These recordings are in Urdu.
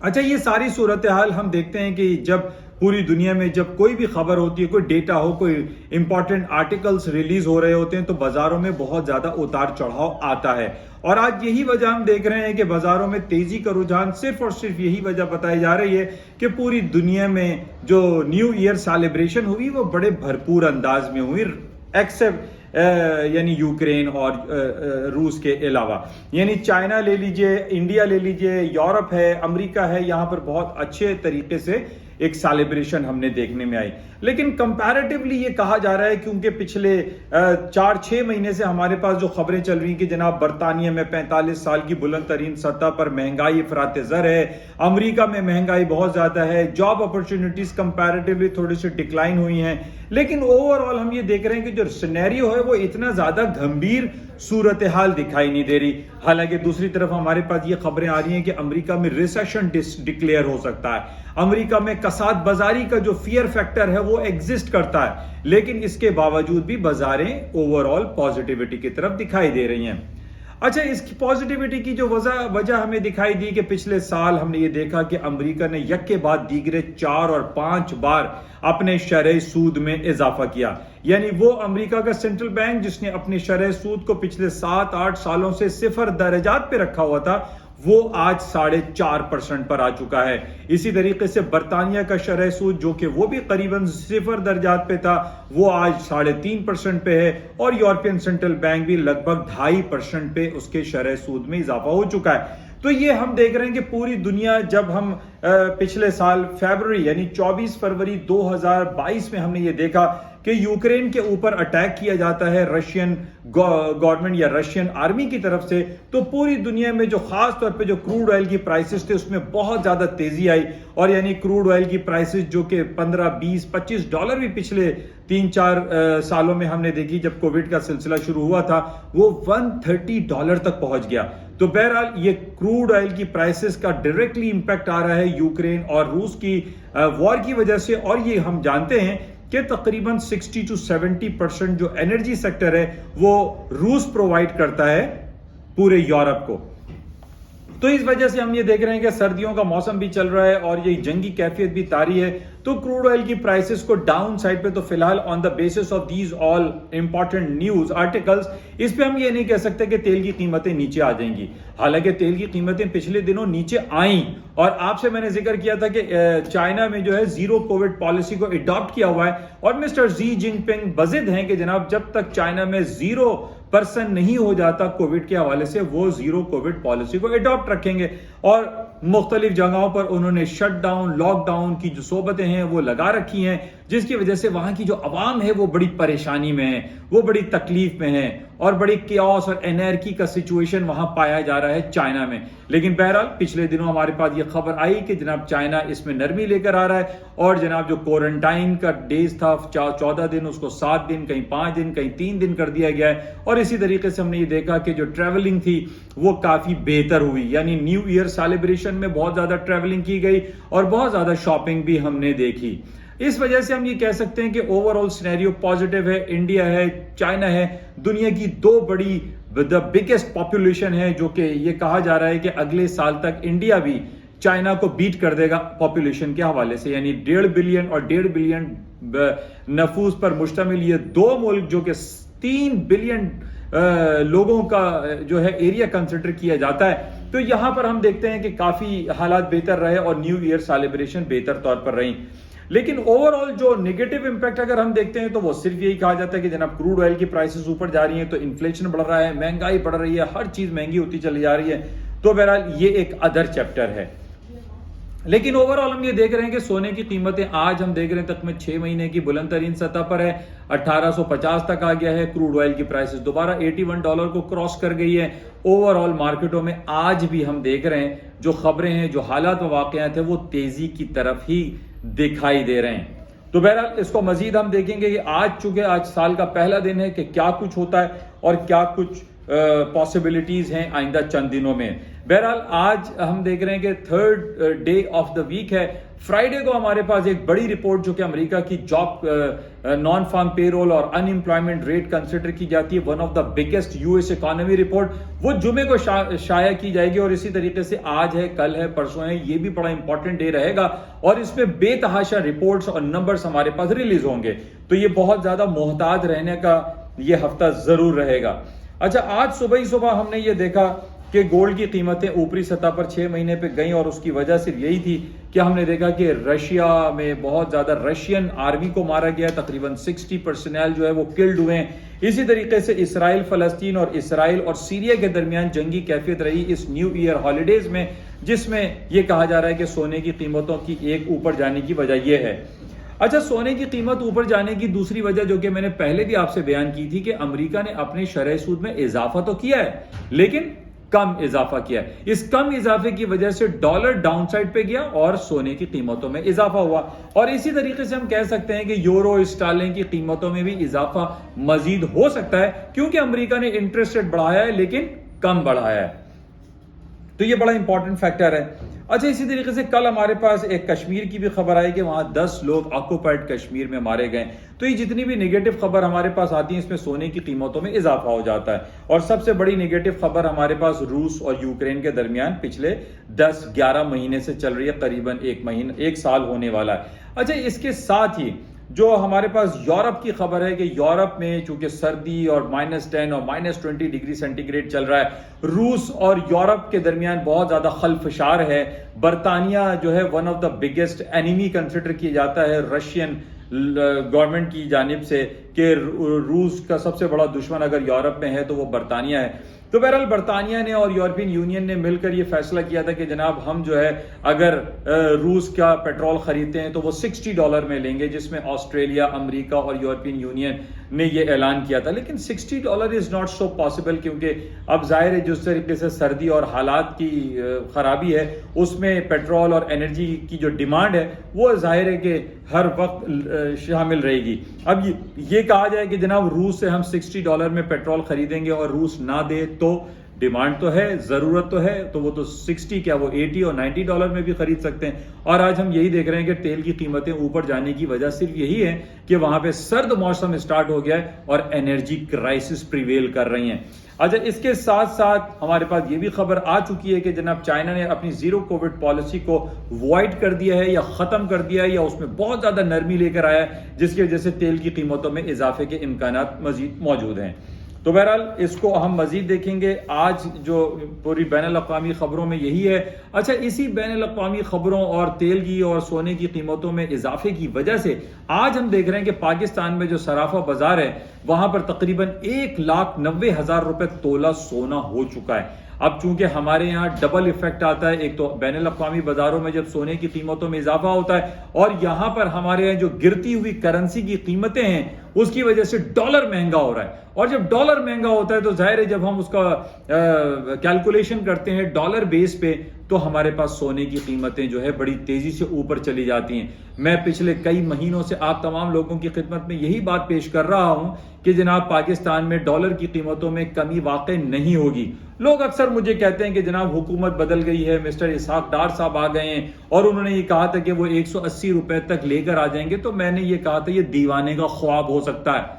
اچھا، یہ ساری صورتحال ہم دیکھتے ہیں کہ جب پوری دنیا میں جب کوئی بھی خبر ہوتی ہے، کوئی ڈیٹا ہو، کوئی امپورٹنٹ آرٹیکلز ریلیز ہو رہے ہوتے ہیں تو بازاروں میں بہت زیادہ اتار چڑھاؤ آتا ہے، اور آج یہی وجہ ہم دیکھ رہے ہیں کہ بازاروں میں تیزی کا رجحان صرف اور صرف یہی وجہ بتائی جا رہی ہے کہ پوری دنیا میں جو نیو ایئر سیلیبریشن ہوئی وہ بڑے بھرپور انداز میں ہوئی، ایکسپٹ یعنی یوکرین اور روس کے علاوہ، یعنی چائنا لے لیجئے، انڈیا لے لیجئے، یورپ ہے، امریکہ ہے، یہاں پر بہت اچھے طریقے سے ایک سیلیبریشن ہم نے دیکھنے میں آئی۔ لیکن کمپیریٹیولی یہ کہا جا رہا ہے کیونکہ پچھلے 4-6 مہینے سے ہمارے پاس جو خبریں چل رہی ہیں کہ جناب برطانیہ میں 45 سال کی بلند ترین سطح پر مہنگائی افراط زر ہے، امریکہ میں مہنگائی بہت زیادہ ہے، جاب اپرچونٹیز کمپیریٹیولی تھوڑی سی ڈکلائن ہوئی ہیں، لیکن اوور آل ہم یہ دیکھ رہے ہیں کہ جو سینیریو ہے وہ اتنا زیادہ گھمبیر صورتحال دکھائی نہیں دے رہی۔ حالانکہ دوسری طرف ہمارے پاس یہ خبریں آ رہی ہیں کہ امریکہ میں ریسیشن ڈکلیئر ہو سکتا ہے، امریکہ میں کساد بازاری کا جو فیئر فیکٹر ہے وہ ایگزسٹ کرتا ہے، لیکن اس کے باوجود بھی بازاریں اوور آل پازیٹیوٹی کی طرف دکھائی دے رہی ہیں۔ اچھا، اس کی پازیٹیوٹی کی جو وجہ ہمیں دکھائی دی کہ پچھلے سال ہم نے یہ دیکھا کہ امریکہ نے یک کے بعد دیگرے 4 اور 5 بار اپنے شرح سود میں اضافہ کیا، یعنی وہ امریکہ کا سینٹرل بینک جس نے اپنے شرح سود کو پچھلے 7-8 سالوں سے 0 درجات پہ رکھا ہوا تھا، وہ آج 4.5% پر آ چکا ہے۔ اسی طریقے سے برطانیہ کا شرح سود جو کہ وہ بھی قریباً 0 درجات پہ تھا، وہ آج 3.5% پہ ہے، اور یورپین سینٹرل بینک بھی لگ بھگ 2.5% پہ اس کے شرح سود میں اضافہ ہو چکا ہے۔ تو یہ ہم دیکھ رہے ہیں کہ پوری دنیا، جب ہم پچھلے سال فیبروری یعنی 24 فروری 2022 میں ہم نے یہ دیکھا کہ یوکرین کے اوپر اٹیک کیا جاتا ہے رشین گورنمنٹ یا رشین آرمی کی طرف سے، تو پوری دنیا میں جو خاص طور پہ جو کروڈ آئل کی پرائسز تھے اس میں بہت زیادہ تیزی آئی، اور یعنی کروڈ آئل کی پرائسز جو کہ $15-20-25 بھی پچھلے 3-4 سالوں میں ہم نے دیکھی جب کووڈ کا سلسلہ شروع ہوا تھا، وہ $130 تک پہنچ گیا۔ تو بہرحال یہ کروڈ آئل کی پرائسز کا ڈائریکٹلی امپیکٹ آ رہا ہے یوکرین اور روس کی وار کی وجہ سے، اور یہ ہم جانتے ہیں کہ تقریباً 60-70% جو انرجی سیکٹر ہے وہ روس پرووائڈ کرتا ہے پورے یورپ کو۔ تو اس وجہ سے ہم یہ دیکھ رہے ہیں کہ سردیوں کا موسم بھی چل رہا ہے اور یہ جنگی کیفیت بھی طاری ہے، تو کروڈ آئل کی پرائسز کو ڈاؤن سائڈ پہ تو فی الحال on the basis of these all important news articles, اس پہ ہم یہ نہیں کہہ سکتے کہ تیل کی قیمتیں نیچے آ جائیں گی۔ حالانکہ تیل کی قیمتیں پچھلے دنوں نیچے آئیں، اور آپ سے میں نے ذکر کیا تھا کہ چائنا میں جو ہے زیرو کووڈ پالیسی کو اڈاپٹ کیا ہوا ہے، اور مسٹر زی جن پنگ بضد ہیں کہ جناب جب تک چائنا میں 0% نہیں ہو جاتا کووڈ کے حوالے سے، وہ زیرو کووڈ پالیسی کو اڈاپٹ رکھیں گے، اور مختلف جگہوں پر انہوں نے شٹ ڈاؤن، لاک ڈاؤن کی جو صوبتیں ہیں وہ لگا رکھی ہیں، جس کی وجہ سے وہاں کی جو عوام ہے وہ بڑی پریشانی میں ہے، وہ بڑی تکلیف میں ہے، اور بڑی کیوس اور انارکی کا سچویشن وہاں پایا جا رہا ہے چائنا میں۔ لیکن بہرحال پچھلے دنوں ہمارے پاس یہ خبر آئی کہ جناب چائنا اس میں نرمی لے کر آ رہا ہے، اور جناب جو کوارنٹائن کا ڈیز تھا 14 دن، اس کو 7 دن، کہیں 5 دن، کہیں 3 دن کر دیا گیا ہے، اور اسی طریقے سے ہم نے یہ دیکھا کہ جو ٹریولنگ تھی وہ کافی بہتر ہوئی، یعنی نیو ایئر سیلیبریشن میں بہت زیادہ ٹریولنگ کی گئی اور بہت زیادہ شاپنگ بھی ہم نے دیکھی۔ اس وجہ سے ہم یہ کہہ سکتے ہیں کہ اوور آل سینیریو پازیٹیو ہے۔ انڈیا ہے، چائنا ہے، دنیا کی 2 بڑی دا بگیسٹ پاپولیشن ہے، جو کہ یہ کہا جا رہا ہے کہ اگلے سال تک انڈیا بھی چائنا کو بیٹ کر دے گا پاپولیشن کے حوالے سے، یعنی 1.5 بلین اور 1.5 بلین نفوس پر مشتمل یہ 2 ملک جو کہ 3 بلین لوگوں کا جو ہے ایریا کنسیڈر کیا جاتا ہے، تو یہاں پر ہم دیکھتے ہیں کہ کافی حالات بہتر رہے اور نیو ایئر سیلیبریشن بہتر طور پر رہی۔ لیکن اوور آل جو نیگیٹو امپیکٹ اگر ہم دیکھتے ہیں تو وہ صرف یہی کہا جاتا ہے کہ جناب کروڈ آئل کی پرائسز اوپر جا رہی ہیں تو انفلیشن بڑھ رہا ہے، مہنگائی بڑھ رہی ہے، ہر چیز مہنگی ہوتی چلی جا رہی ہے، تو بہرحال یہ ایک ادر چیپٹر ہے۔ لیکن اوور آل ہم یہ دیکھ رہے ہیں کہ سونے کی قیمتیں آج ہم دیکھ رہے ہیں تقریباً 6 مہینے کی بلند ترین سطح پر ہے، 1850 تک آ گیا ہے، کروڈ آئل کی پرائسز دوبارہ $81 کو کراس کر گئی ہے۔ اوور آل مارکیٹوں میں آج بھی ہم دیکھ رہے ہیں جو خبریں ہیں، جو حالات و واقعات ہیں، وہ تیزی کی طرف ہی دکھائی دے رہے ہیں۔ تو بہرحال اس کو مزید ہم دیکھیں گے کہ چونکہ آج سال کا پہلا دن ہے کہ کیا کچھ ہوتا ہے اور کیا کچھ پاسبلٹیز ہیں آئندہ چند دنوں میں۔ بہرحال آج ہم دیکھ رہے ہیں کہ third day of the week ہے. فرائیڈے کو ہمارے پاس ایک بڑی رپورٹ جو کہ امریکہ کی جاب نان فارم پے رول اور ان امپلائمنٹ ریٹ کنسیڈر کی جاتی ہے, one of the biggest U S economy report, وہ جمعے کو شائع کی جائے گی. اور اسی طریقے سے آج ہے, کل ہے, پرسوں ہے, یہ بھی بڑا امپورٹنٹ ڈے رہے گا اور اس میں بے تحاشا رپورٹس اور نمبرز ہمارے پاس ریلیز ہوں گے. تو یہ بہت زیادہ محتاط رہنے کا یہ ہفتہ ضرور رہے گا. اچھا, آج صبح ہم نے یہ دیکھا کہ گولڈ کی قیمتیں اوپری سطح پر 6 مہینے پہ گئیں اور اس کی وجہ صرف یہی تھی کہ ہم نے دیکھا کہ رشیا میں بہت زیادہ رشین آرمی کو مارا گیا, تقریباً 60 پرسنل جو ہے وہ کلڈ ہوئے ہیں. اسی طریقے سے اسرائیل فلسطین اور اسرائیل اور سیریا کے درمیان جنگی کیفیت رہی اس نیو ایئر ہالیڈیز میں, جس میں یہ کہا جا رہا ہے کہ سونے کی قیمتوں کی ایک اوپر جانے کی وجہ یہ ہے. اچھا, سونے کی قیمت اوپر جانے کی دوسری وجہ جو کہ میں نے پہلے بھی آپ سے بیان کی تھی کہ امریکہ نے اپنے شرح سود میں اضافہ تو کیا ہے لیکن کم اضافہ کیا ہے. اس کم اضافے کی وجہ سے ڈالر ڈاؤن سائڈ پہ گیا اور سونے کی قیمتوں میں اضافہ ہوا. اور اسی طریقے سے ہم کہہ سکتے ہیں کہ یورو اسٹرلنگ کی قیمتوں میں بھی اضافہ مزید ہو سکتا ہے کیونکہ امریکہ نے انٹرسٹ ریٹ بڑھایا ہے لیکن کم بڑھایا ہے. تو یہ بڑا امپورٹنٹ فیکٹر ہے. اچھا, اسی طریقے سے کل ہمارے پاس ایک کشمیر کی بھی خبر آئی کہ وہاں 10 لوگ آکوپائڈ کشمیر میں مارے گئے. تو یہ جتنی بھی نیگیٹو خبر ہمارے پاس آتی ہیں اس میں سونے کی قیمتوں میں اضافہ ہو جاتا ہے. اور سب سے بڑی نیگیٹو خبر ہمارے پاس روس اور یوکرین کے درمیان پچھلے 10-11 مہینے سے چل رہی ہے, قریباً ایک سال ہونے والا ہے. اچھا, اس کے ساتھ ہی جو ہمارے پاس یورپ کی خبر ہے کہ یورپ میں چونکہ سردی اور -10 اور -20 ڈگری سینٹی گریڈ چل رہا ہے, روس اور یورپ کے درمیان بہت زیادہ خلفشار ہے. برطانیہ جو ہے one of the biggest enemy consider کیا جاتا ہے رشین گورنمنٹ کی جانب سے کہ روس کا سب سے بڑا دشمن اگر یورپ میں ہے تو وہ برطانیہ ہے. تو بہرحال برطانیہ نے اور یورپین یونین نے مل کر یہ فیصلہ کیا تھا کہ جناب ہم جو ہے اگر روس کا پیٹرول خریدتے ہیں تو وہ $60 میں لیں گے, جس میں آسٹریلیا, امریکہ اور یورپین یونین نے یہ اعلان کیا تھا. لیکن $60 از ناٹ سو پاسبل کیونکہ اب ظاہر ہے جس طریقے سے سردی اور حالات کی خرابی ہے اس میں پیٹرول اور انرجی کی جو ڈیمانڈ ہے وہ ظاہر ہے کہ ہر وقت شامل رہے گی. اب یہ کہا جائے کہ جناب روس سے ہم $60 میں پیٹرول خریدیں گے اور روس نہ دے تو ڈیمانڈ تو ہے, ضرورت تو ہے, تو وہ تو 60 کیا وہ $80 اور $90 میں بھی خرید سکتے ہیں. اور آج ہم یہی دیکھ رہے ہیں کہ تیل کی قیمتیں اوپر جانے کی وجہ صرف یہی ہے کہ وہاں پہ سرد موسم اسٹارٹ ہو گیا ہے اور انرجی کرائسس پریویل کر رہی ہیں. اچھا, اس کے ساتھ ساتھ ہمارے پاس یہ بھی خبر آ چکی ہے کہ جناب چائنا نے اپنی زیرو کووڈ پالیسی کو وائڈ کر دیا ہے یا ختم کر دیا ہے یا اس میں بہت زیادہ نرمی لے کر آیا ہے, جس کی وجہ سے تیل کی قیمتوں میں اضافے کے امکانات مزید موجود ہیں. تو بہرحال اس کو ہم مزید دیکھیں گے. آج جو پوری بین الاقوامی خبروں میں یہی ہے. اچھا, اسی بین الاقوامی خبروں اور تیل کی اور سونے کی قیمتوں میں اضافے کی وجہ سے آج ہم دیکھ رہے ہیں کہ پاکستان میں جو صرافہ بازار ہے وہاں پر تقریباً 1,90,000 روپے تولہ سونا ہو چکا ہے. اب چونکہ ہمارے یہاں ڈبل ایفیکٹ آتا ہے, ایک تو بین الاقوامی بازاروں میں جب سونے کی قیمتوں میں اضافہ ہوتا ہے اور یہاں پر ہمارے یہاں جو گرتی ہوئی کرنسی کی قیمتیں ہیں اس کی وجہ سے ڈالر مہنگا ہو رہا ہے. اور جب ڈالر مہنگا ہوتا ہے تو ظاہر ہے جب ہم اس کا کیلکولیشن کرتے ہیں ڈالر بیس پہ تو ہمارے پاس سونے کی قیمتیں جو ہے بڑی تیزی سے اوپر چلی جاتی ہیں. میں پچھلے کئی مہینوں سے آپ تمام لوگوں کی خدمت میں یہی بات پیش کر رہا ہوں کہ جناب پاکستان میں ڈالر کی قیمتوں میں کمی واقع نہیں ہوگی. لوگ اکثر مجھے کہتے ہیں کہ جناب حکومت بدل گئی ہے, مسٹر اسحاق ڈار صاحب آ گئے ہیں اور انہوں نے یہ کہا تھا کہ وہ 180 روپے تک لے کر آ جائیں گے. تو میں نے یہ کہا تھا یہ دیوانے کا خواب ہو سکتا ہے.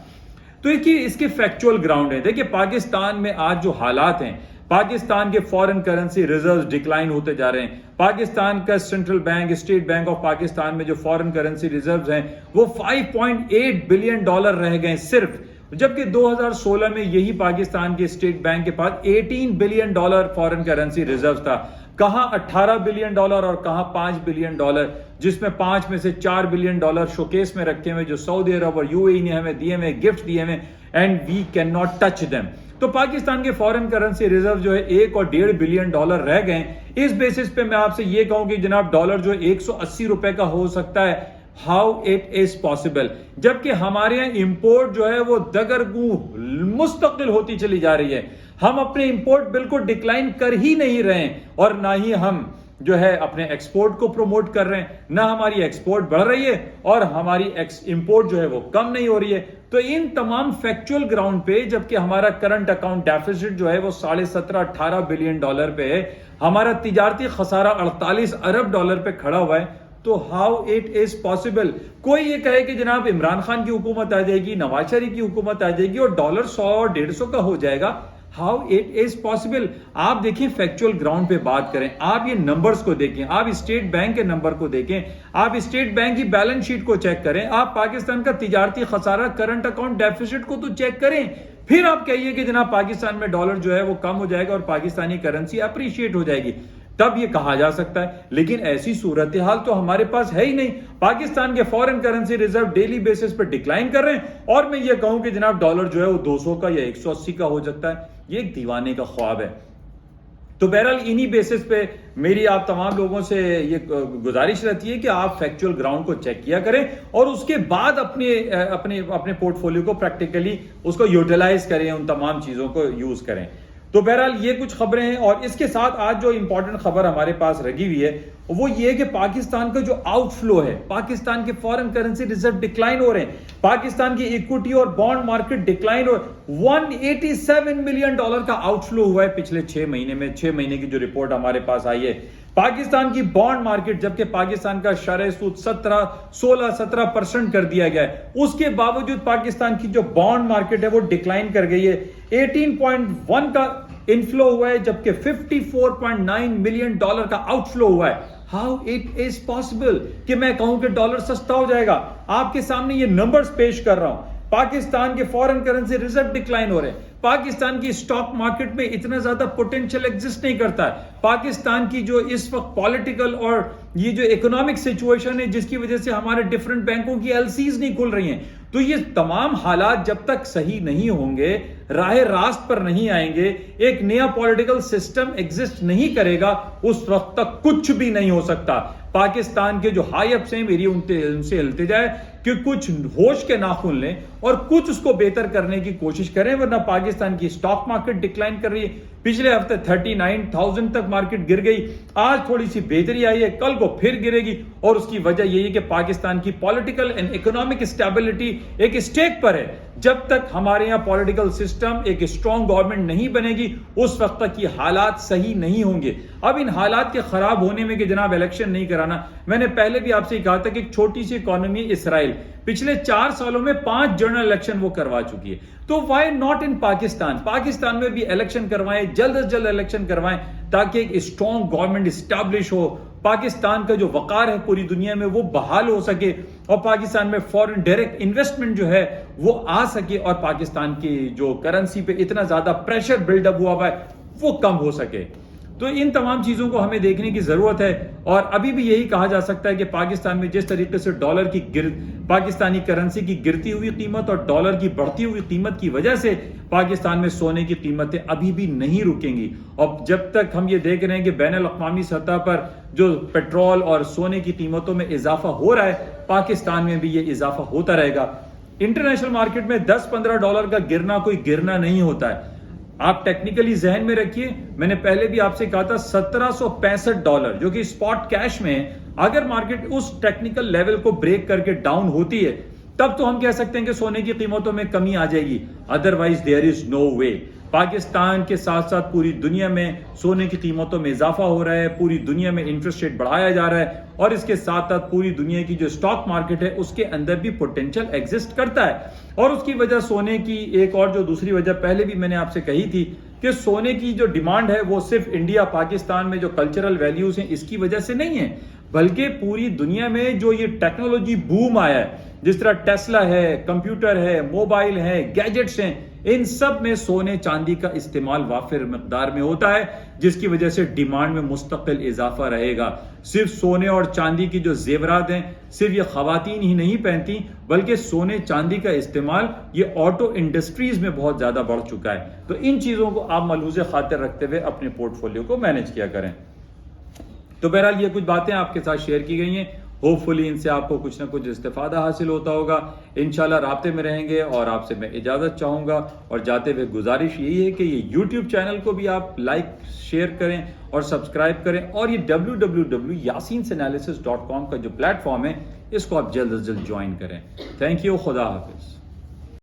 تو اس کے فیکچوئل گراؤنڈ ہے. دیکھیں پاکستان میں آج جو حالات ہیں, پاکستان کے فورن کرنسی ریزروز ڈکلائن ہوتے جا رہے ہیں. پاکستان کا central bank, state bank of Pakistan میں جو فورن کرنسی ریزروز ہیں وہ $5.8 بلین رہ گئے صرف, جبکہ 2016 میں یہی پاکستان کے اسٹیٹ بینک کے پاس $18 بلین فورن کرنسی ریزرو تھا. کہاں $18 بلین اور کہاں $5 بلین, جس میں 5 میں سے $4 بلین شوکیس میں رکھے ہوئے جو سعودی عرب اور UAE نے ہمیں دیے ہوئے, گفٹ دیے ہوئے, and we can not touch them. تو پاکستان کے فورن کرنسی ریزرو جو ہے $1.5 بلین رہ گئے. اس بیسس پہ میں آپ سے یہ کہوں کہ جناب ڈالر جو 180 روپے کا ہو سکتا ہے, ہاؤ اٹ از پاسبل, جبکہ ہمارے یہاں امپورٹ جو ہے وہ دگرگوں مستقل ہوتی چلی جا رہی ہے. ہم اپنے امپورٹ بالکل ڈکلائن کر ہی نہیں رہے ہیں اور نہ ہی ہم جو ہے اپنے ایکسپورٹ کو پروموٹ کر رہے ہیں, نہ ہماری ایکسپورٹ بڑھ رہی ہے اور ہماری امپورٹ جو ہے وہ کم نہیں ہو رہی ہے. تو ان تمام فیکچوئل گراؤنڈ پہ جبکہ ہمارا کرنٹ اکاؤنٹ ڈیفیسٹ جو ہے وہ $17.5-18 بلین پہ ہے, ہمارا تجارتی خسارہ $48 ارب پہ کھڑا ہوا ہے, تو ہاؤ اٹ از پاسبل. کوئی یہ کہے کہ جناب عمران خان کی حکومت آ جائے گی, نواز شریف کی حکومت آ جائے گی اور ڈالر 100-150 کا ہو جائے گا, ہاؤ اٹ از پاسبل. آپ دیکھیں فیکچوئل گراؤنڈ پہ بات کریں, آپ یہ نمبرز کو دیکھیں, آپ اسٹیٹ بینک کے نمبر کو دیکھیں, آپ اسٹیٹ بینک کی بیلنس شیٹ کو چیک کریں, آپ پاکستان کا تجارتی خسارہ کرنٹ اکاؤنٹ ڈیفیسٹ کو تو چیک کریں, پھر آپ کہیے کہ جناب پاکستان میں ڈالر جو ہے وہ کم ہو جائے گا اور پاکستانی کرنسی اپریشیٹ ہو جائے گی, تب یہ کہا جا سکتا ہے. لیکن ایسی صورتحال تو ہمارے پاس ہے ہی نہیں. پاکستان کے foreign currency reserve daily basis پہ ڈکلائن کر رہے ہیں اور میں یہ کہوں کہ جناب ڈالر جو ہے وہ 200 کا یا 180 کا ہو سکتا ہے, یہ ایک دیوانے کا خواب ہے. تو بہرحال انہی بیسس پہ میری آپ تمام لوگوں سے یہ گزارش رہتی ہے کہ آپ فیکچوئل گراؤنڈ کو چیک کیا کریں اور اس کے بعد اپنے پورٹ فولیو کو پریکٹیکلی اس کو یوٹیلائز کریں, ان تمام چیزوں کو یوز کریں. تو بہرحال یہ کچھ خبریں ہیں, اور اس کے ساتھ آج جو امپورٹنٹ خبر ہمارے پاس رگی ہوئی ہے وہ یہ کہ پاکستان کا جو آؤٹ فلو ہے, پاکستان کے فورن کرنسی ریزرو ڈکلائن ہو رہے ہیں, پاکستان کی ایکوٹی اور بانڈ مارکیٹ ڈکلائن ہو, $187 ملین کا آؤٹ فلو ہوا ہے پچھلے 6 مہینے میں. 6 مہینے کی جو رپورٹ ہمارے پاس آئی ہے, پاکستان کی بانڈ مارکیٹ جبکہ پاکستان کا شرح سود 16-17% کر دیا گیا ہے, اس کے باوجود پاکستان کی جو بانڈ مارکیٹ ہے وہ ڈکلائن کر گئی ہے. 18.1 کا انفلو ہوا ہے جبکہ $54.9 ملین کا آؤٹ فلو ہوا ہے. ہاؤ اٹ از پاسبل کہ میں کہوں کہ ڈالر سستا ہو جائے گا؟ آپ کے سامنے یہ نمبرز پیش کر رہا ہوں. پاکستان کے فورن کرنسی ریزرو ڈکلائن ہو رہے ہیں, پاکستان کی سٹاک مارکیٹ میں اتنا زیادہ پوٹینشیل ایگزسٹ نہیں کرتا ہے, پاکستان کی جو اس وقت پولیٹیکل اور یہ جو اکنامک سچویشن ہے جس کی وجہ سے ہمارے ڈیفرنٹ بینکوں کی LCs نہیں کھل رہی ہیں, تو یہ تمام حالات جب تک صحیح نہیں ہوں گے, راہ راست پر نہیں آئیں گے, ایک نیا پولیٹیکل سسٹم ایگزسٹ نہیں کرے گا, اس وقت تک کچھ بھی نہیں ہو سکتا. پاکستان کے جو ہائی اپس ہیں میری ان سے التجا ہے کہ کچھ ہوش کے ناخن لیں اور کچھ اس کو بہتر کرنے کی کوشش کریں, ورنہ پاکستان کی سٹاک مارکیٹ ڈکلائن کر رہی ہے. پچھلے ہفتے 39,000 تک مارکیٹ گر گئی, آج تھوڑی سی بہتری آئی ہے, کل کو پھر گرے گی, اور اس کی وجہ یہی ہے کہ پاکستان کی پولیٹیکل اینڈ اکنامک اسٹیبلٹی ایک اسٹیک پر ہے. جب تک ہمارے یہاں پولیٹیکل سسٹم ایک اسٹرانگ گورنمنٹ نہیں بنے گی اس وقت تک یہ حالات صحیح نہیں ہوں گے. اب ان حالات کے خراب ہونے میں کہ جناب الیکشن نہیں کرانا, میں نے پہلے بھی آپ سے کہا تھا کہ ایک چھوٹی سی اکانومی اسرائیل پچھلے 4 سالوں میں 5 جنرل الیکشن وہ کروا چکی ہے, تو why not in Pakistan? Pakistan میں بھی الیکشن کروائیں, جلد از جلد الیکشن کروائیں تاکہ ایک اسٹرانگ گورنمنٹ اسٹیبلش ہو, پاکستان کا جو وقار ہے پوری دنیا میں وہ بحال ہو سکے, اور پاکستان میں فورن ڈائریکٹ انویسٹمنٹ جو ہے وہ آ سکے, اور پاکستان کی جو کرنسی پہ اتنا زیادہ پریشر بلڈ اپ ہوا ہے وہ کم ہو سکے. تو ان تمام چیزوں کو ہمیں دیکھنے کی ضرورت ہے, اور ابھی بھی یہی کہا جا سکتا ہے کہ پاکستان میں جس طریقے سے ڈالر کی پاکستانی کرنسی کی گرتی ہوئی قیمت اور ڈالر کی بڑھتی ہوئی قیمت کی وجہ سے پاکستان میں سونے کی قیمتیں ابھی بھی نہیں رکیں گی, اور جب تک ہم یہ دیکھ رہے ہیں کہ بین الاقوامی سطح پر جو پیٹرول اور سونے کی قیمتوں میں اضافہ ہو رہا ہے, پاکستان میں بھی یہ اضافہ ہوتا رہے گا. انٹرنیشنل مارکیٹ میں $10-15 کا گرنا کوئی گرنا نہیں ہوتا ہے. آپ ٹیکنیکلی ذہن میں رکھیے, میں نے پہلے بھی آپ سے کہا تھا $1765 جو کہ سپاٹ کیش میں ہے, اگر مارکیٹ اس ٹیکنیکل لیول کو بریک کر کے ڈاؤن ہوتی ہے تب تو ہم کہہ سکتے ہیں کہ سونے کی قیمتوں میں کمی آ جائے گی, ادروائز دیئر از نو وے. پاکستان کے ساتھ ساتھ پوری دنیا میں سونے کی قیمتوں میں اضافہ ہو رہا ہے, پوری دنیا میں انٹرسٹ ریٹ بڑھایا جا رہا ہے, اور اس کے ساتھ ساتھ پوری دنیا کی جو سٹاک مارکیٹ ہے اس کے اندر بھی پوٹینشل ایگزسٹ کرتا ہے. اور اس کی وجہ سونے کی ایک اور جو دوسری وجہ پہلے بھی میں نے آپ سے کہی تھی کہ سونے کی جو ڈیمانڈ ہے وہ صرف انڈیا پاکستان میں جو کلچرل ویلیوز ہیں اس کی وجہ سے نہیں ہے, بلکہ پوری دنیا میں جو یہ ٹیکنالوجی بوم آیا ہے, جس طرح ٹیسلا ہے, کمپیوٹر ہے, موبائل ہے, گیجٹس ہیں, ان سب میں سونے چاندی کا استعمال وافر مقدار میں ہوتا ہے, جس کی وجہ سے ڈیمانڈ میں مستقل اضافہ رہے گا. صرف سونے اور چاندی کی جو زیورات ہیں صرف یہ خواتین ہی نہیں پہنتی, بلکہ سونے چاندی کا استعمال یہ آٹو انڈسٹریز میں بہت زیادہ بڑھ چکا ہے. تو ان چیزوں کو آپ ملحوظ خاطر رکھتے ہوئے اپنے پورٹ فولیو کو مینج کیا کریں. تو بہرحال یہ کچھ باتیں آپ کے ساتھ شیئر کی گئی ہیں, ہوپ فلی ان سے آپ کو کچھ نہ کچھ استفادہ حاصل ہوتا ہوگا. انشاءاللہ رابطے میں رہیں گے, اور آپ سے میں اجازت چاہوں گا, اور جاتے ہوئے گزارش یہی ہے کہ یہ یوٹیوب چینل کو بھی آپ لائک شیئر کریں اور سبسکرائب کریں, اور یہ www.yasinanalysis.com کا جو پلیٹ فارم ہے اس کو آپ جلد از جلد جوائن کریں. تھینک یو, خدا حافظ.